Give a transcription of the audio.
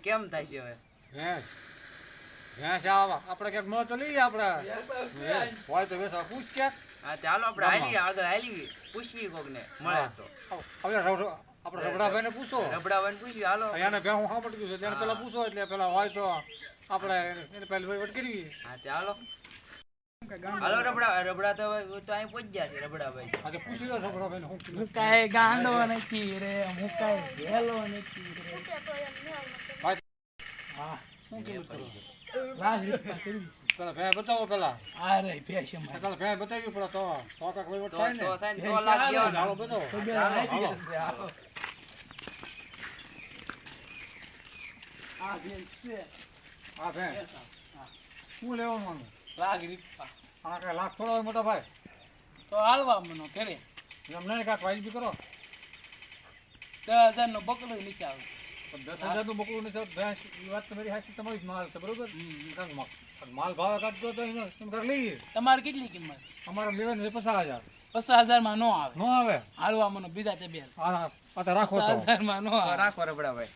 કેમ થાય છે હવે ભેંસ આપણે ક્યાંક ન તો લઈએ આપણે હોય તો વેસા પૂછ ક્યાંક. હા ચાલો આપણે હાલીએ આગળ હાલીએ પૂછવી કોક ને મળે તો હવે આપણે રબડાભાઈ ને પૂછો. રબડાભાઈને પૂછવી હાલો એને ભેં હું સાંભળી ગયું છે એને પેલા પૂછો એટલે પેલા હોય તો આપણે એને પહેલી વહીવટ કરવી. હા ચાલો હાલો રબડા તો અહીં પહોંચી ગયા છે રબડાભાઈ. આજે પૂછી લો રબડાભાઈ ને હું કાંઈ ગાંડો નથી રે, હું કાંઈ ભેલો નથી રે. હા શું કિંમત કરો લાજ રીતના કરવી છે. પેલા ભેં બતાવો પેલા. આ રે ભેંસ અમારી. પેલા ભેં બતાવી પડે તો કાંઈક વહીવટ તો થાય ને. તો થાય ને તો લાગ ગયો હાલો બતાવો. તો બે હાલો, લાજ હાલો. છે, હાલો. આ ભેંસ છે. આ ભેં હા. શું લેવાનું આનું? લાગ રીતના. આ કાંઈ લાખ થોડા હોય મોટા ભાઈ. તો હાલવા મનો કરે. એમ નહીં કાંઈક વાજબી કરો. 10,000 નો બકરો નીચે આવે. પણ 10,000 નું બકરું નહીં થતું. ભેંસ એ વાત તમારી સાચી, તમારી જ માલ છે બરોબર. કાંઈક માલ ભાવે કાઢતો તો એમ કાંઈક લઈએ. તમારે કેટલી કિંમત? અમારે લેવાનું છે 50,000. 50,000 માં નો આવે. ન આવે. હાલવા મનો બીજા તે બે. હા તો રાખો તો. 50,000 માં નો આવે. રાખો રબડાભાઈ.